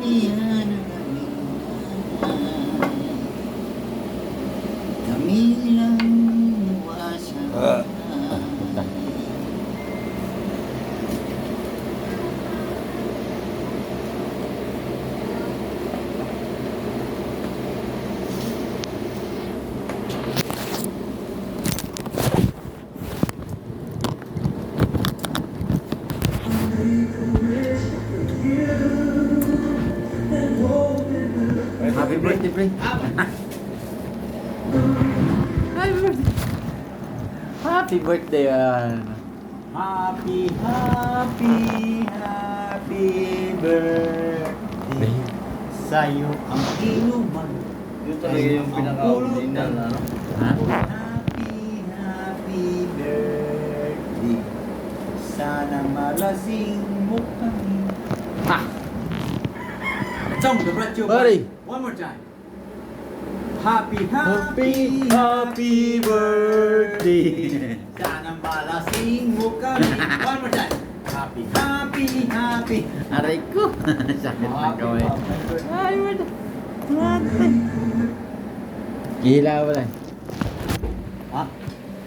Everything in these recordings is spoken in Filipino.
kapangyarihan ng aming kami lang iwasan. Happy birthday, pre. Happy birthday. Happy birthday, Happy birthday sa'yo ang inuman. Yun talaga yung pinaka-original, ano? Ha? Happy birthday. Sana malasing mo kami. Ha! Song, the brought you Buddy. one more time. Happy birthday. Sana malasing mo kami. One more time. Happy. Aray ko. Sakit ng gawin. Ay, wala. Hila ko lang. Ha?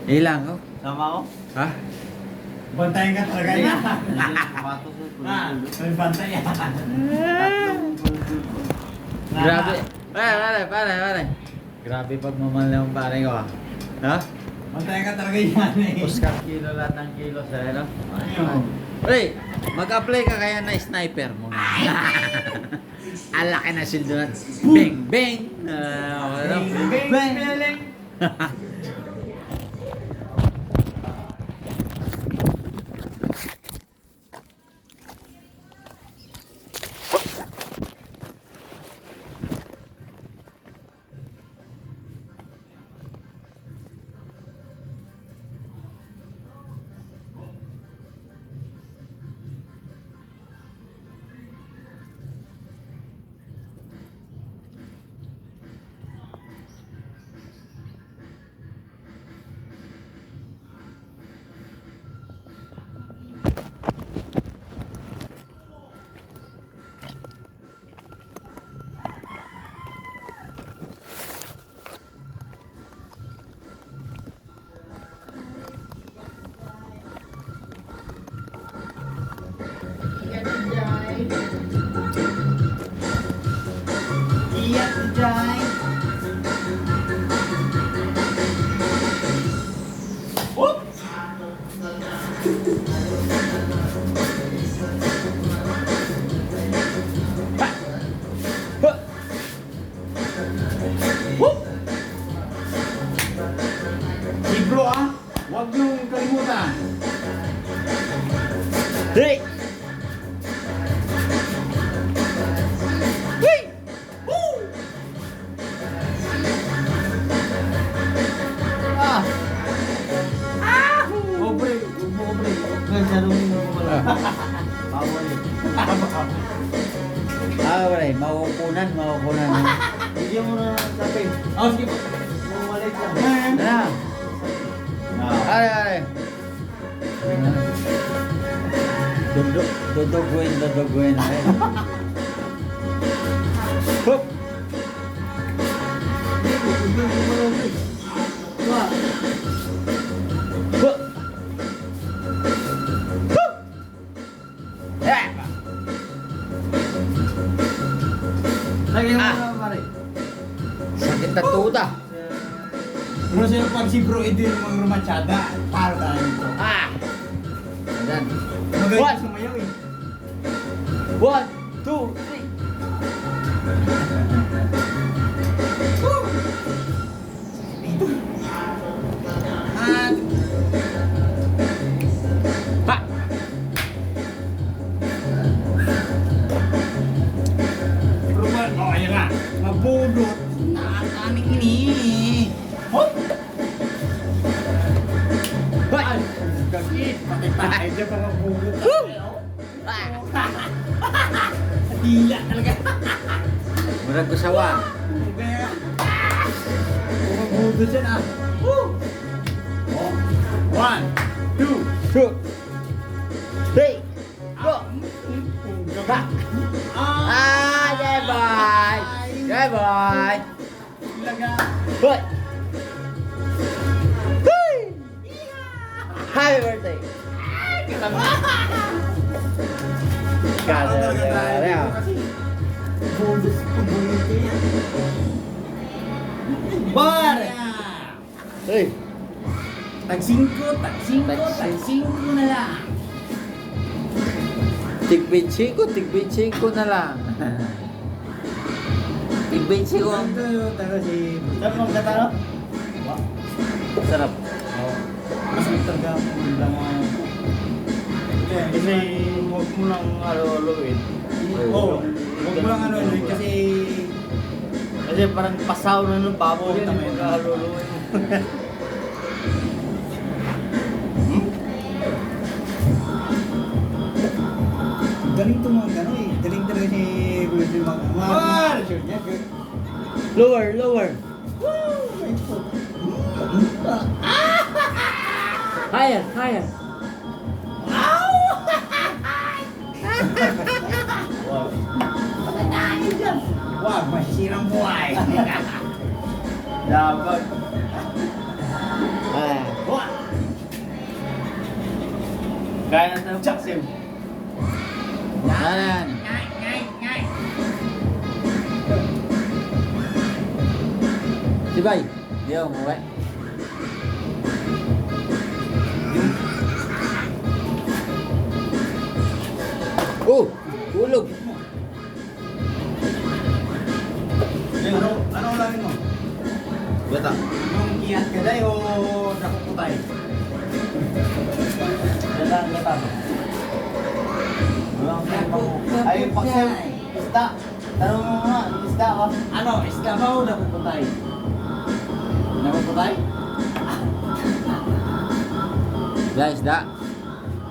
Hila ko. Sama ko? Ha? Bantayan ka talaga niya. May bantayan. Grabe. Pare. Grabe pagmamahal ng pare ko. Ha? Bantayan ka talaga yan eh. Oscar kilo lahat ng kilo sa ano? Ayun. Pre, mag-apply ka kaya na sniper mo. Alaki na sildo na. Bang! Bang! Beng. Iyak si Jai. Whoop! Whoop! Ibro huwag niyong kalimutan. Hey! Obre. Nagsarunin mo pala. Bawal eh. Pre, makukunan. Bigyan mo na sabi. Sige po. Bumalik lang. Ano? Are. Duduguin. Hup! Hup! Lagyan mo na pare. Sakit na tuta. Ano sa'yo pag si bro ito yung mga rumachada, taro tayo nito. Ayan. Magaling What? sumayaw eh. 1, 2, 3. Pa! Bro ba? Ayan na. Mabudot. Nakakaning ini. Hop! Hoy! Gagit. Patay tayo dyan mga budot. Dila talaga. Murag ko sawa. Kaya. Mabudot yan ah. Woo! 1, 2, 2, 3, go! Ha! Ah! boy! Laga. Boy! Boy! Happy birthday! Kada. Bonus pembunuh yan. Bar! Hey! Tag-5 na lang. Tigbit ko na lang. Tigbit ko. Tayo si... Sarap mong kataro? Sarap. Mas talaga lang ang... Kasi huwag mo lang halo-haloin. Oo. Huwag mo lang ano yun kasi... Kasi parang pasaw na ng baboy Oo, yun. tama Huwag yun. ka halo-haloin. Galing to mga ano eh. Galing talaga si Bruce mga... Bar! Lower, lower. Higher, higher. Wow. Wag, masisirang buhay. Dapat. Ah. Wag! Kaya natin ang paksim. Yan. Si Bay. Di ako umuwi. Oh! Tulog! Ano ulamin mo? Bata. Yung kiyat ka day o nakuputay? Bata. Ay, paksim. Isda. Tanong mo nga, isda ka. Ano, isda ba o nakuputay? Nakuputay? Guys, da.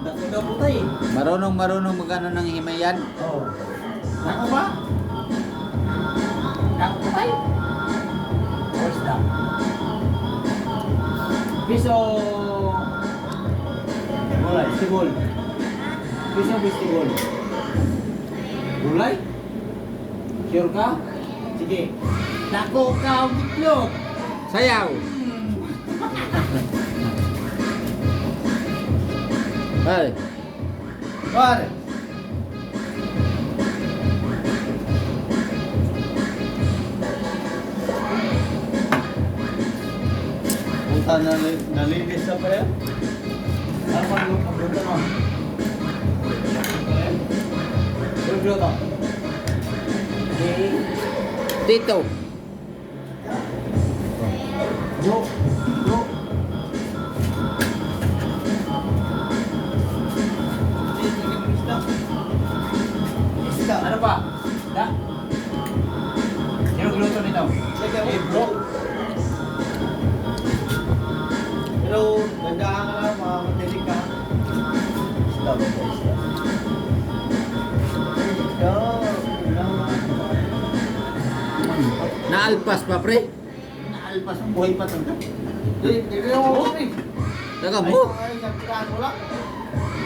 Nakuputay. Marunong magano ng himayan. Oo. Nako ba? Nakuputay? O isda? Piso... Gulay. Festival. Piso festival. Gulay? Sure ka? Sige. Nako ka, bitlog. Sayaw! Ay! Bar! Punta na nalinis na pa yan? Ano ba yung pagluto mo? Pagluto. Okay. Tito! Go. Go. Isda. Ano pa? Isda. Sino gluto nito? Eh, bro. Pero, gandaan ka lang, mga matilig ka. Isda ba ba? Isda. Isda. Naalpas pa, pre. Naalpas ang buhay pa ito. Hindi ako okay. Taga mo. Ay, isang piraso lang.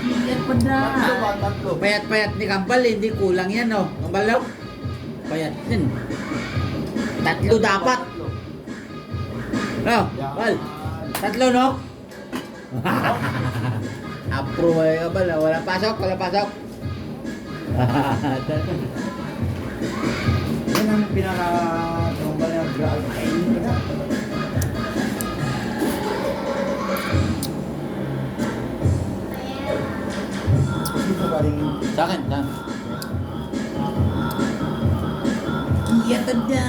Iyan pa na. Tatlo ba? Tatlo. Payat-payat ni Kambal, hindi kulang yan, no? Kambal, no? Payat yan. Tatlo dapat. Tatlo. No? Bal. Tatlo, no? Approve ay Kambal, no? Walang pasok, walang pasok. Yan ang pinaka-tumbal na grabe. Kainin ko na. Dito pa rin. Sa akin, sa akin. Iyan pa na.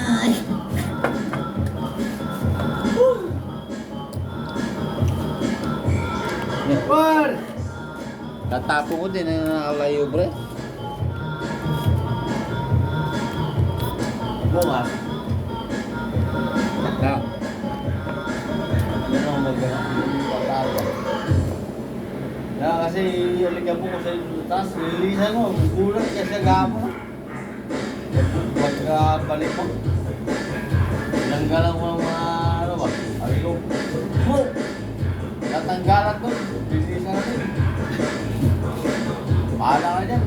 Bar! Tatapon ko din na nakalayo, pre. Bukas. No. Yan ang magpatawa. Kasi aligan mo ko sa taas, lilisan mo, gugulat ka sa gamo. Pagkabalik mo. Tanggalan mo ng mga ano ba? Aligo. Mo! Tatanggalan ko, lilisan natin. Pahala ka dyan.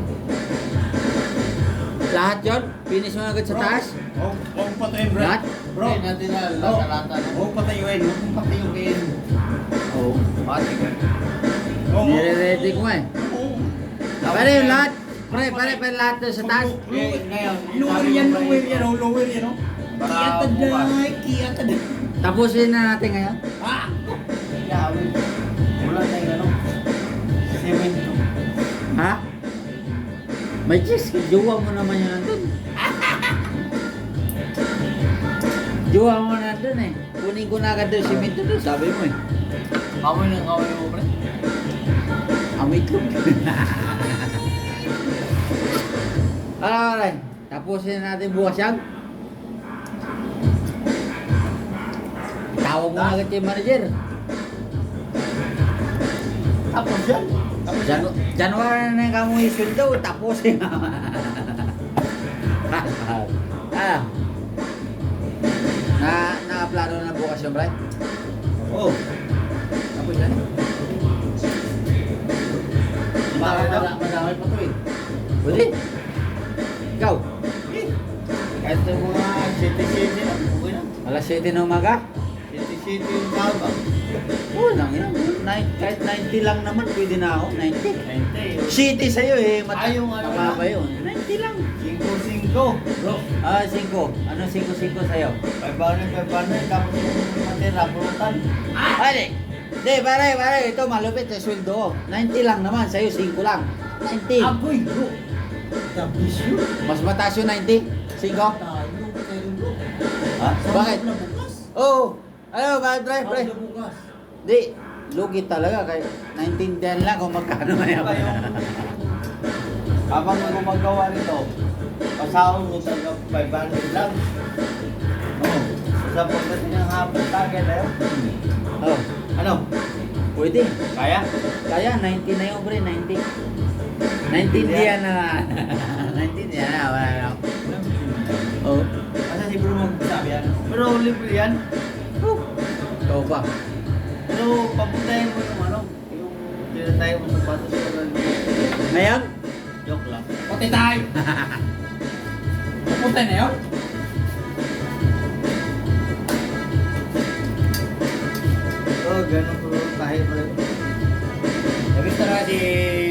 Lahat yon finish mo agad sa taas. Huwag patayin, bro. Lahat? Bro, Hindi natin na lata-lata na. huwag patayuin. Huwag mong patayuin. Oo. Pati ka. Oo. Nire-ready ko eh. Oo. Pare yung lahat. Pare lahat doon sa taas. Ngayon, Lower yan, lower yan, oh, lower yan, oh. Para Kiyataday, kiyataday. Tapusin na natin ngayon. Ah! Yawi. Wala na yung ano. Semento. Ha? May cheese. Jowa mo naman yun nandun. Jowa mo nandun eh. Kunin ko na agad doon simento doon. Sabi mo eh. Kamoy ng kamoy mo, pre. Amoy ko. Alright. Tapusin na natin bukas yan. Tawag mo na agad yung manager. Tapos yan. January na yung kamoy sweldo. Tapusin na. Nakaplano na bukas yung Brian? Oo. Tapos yan. Madami pa to eh. Pwede. Ikaw, Kahit yung mga city-city lang, okay lang. alas 7 na umaga. City-city yung tawag. Oo lang yan. Kahit 90 lang naman, pwede na ako. 90. 90. City sa'yo eh. Yung ano Mababa lang. yun. 90 lang. 5-5. Bro. 5. Ano 5 sa'yo? 500, tapos yung matira, pulutan. Pare! Hindi, pare. Ito malupit sa sweldo ko. 90 lang naman. Sa'yo 5 lang. 90. Agoy, bro. Tapos yun. Mas mataas yung 90? 5? Tayo, pero bro. Ha? Bakit? Sahod na bukas. Oo. Ano, bakit, pre? Sahod na bukas. Di, lugi talaga. Kaya 19 lang kung magkano na yan. Habang gumagawa nito, pasahod mo talaga 500 lang. Oo. Sa pagdating ng hapon, tagay na yun. Oh, Ano? pwede. Kaya? Kaya 90 na yun, pre. 90. 19 diyan na. 19 diyan na. Wala na. Oh. Kasi si bro magsabi yan. Pero libre yan. Oh. Ikaw pa. Pero papuntahin mo yung ano, yung tinatay mo sa patos ko lang. Ngayon? Joke lang. Pati tayo. Pupunta na yun. Oo, ganun po tayo pa rin. Sabi talaga si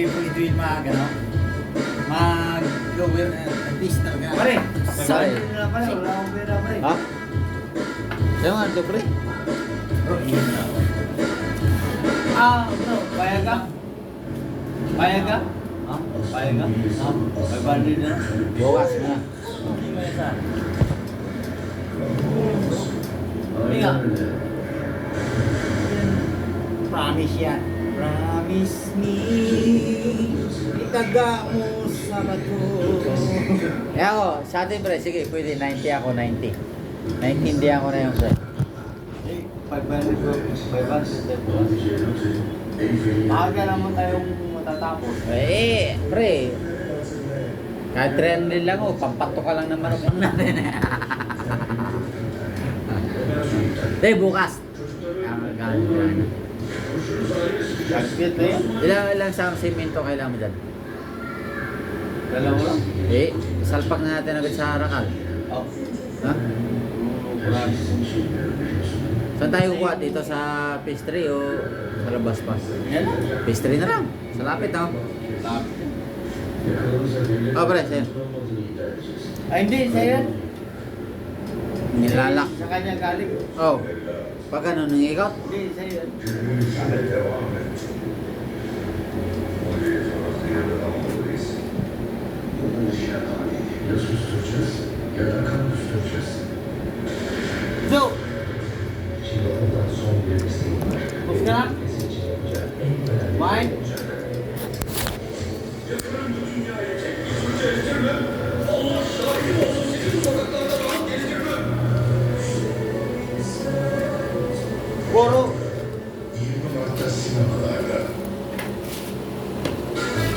Puliduin mag-lower na at least talaga. Pare, Sorry. pagkain na lang pare, wala akong pera pare. Ha? Sa'yo nga, ito, pre. Bro, yun na. Bro, payag ka? Payag ka? Ha? Payag ka? 500 na. Bukas na. Hindi mo isa. Hindi nga. Promise yan. Promise me. Itaga mo sa bato. Kaya ako, sa atin, pre, sige, pwede 90 ako, 90. 90 ako na yung sir. 500 bro, 500. Maaga naman tayong matatapos. Eh, pre. Kahit 300 lang, oh, pampato ka lang ng manok lang natin. Hindi, bukas. Gasket na yun. Ilang sa semento kailangan mo dyan? Dalawa lang. Eh, salpak na natin agad sa Rakal. Oh. Ha? Marami. Saan tayo kukuha? Dito sa pastry o sa labas pa? Yan. Pastry na lang. Sa lapit, oh. Lapit. Oh, pre, sa'yo. Ay, hindi, sa'yo yan. Nilalak. Sa kanya galing. Oh. Pag ano, nung ikot? Hindi, sa'yo yan. So, bus ka na? Mine? Boro.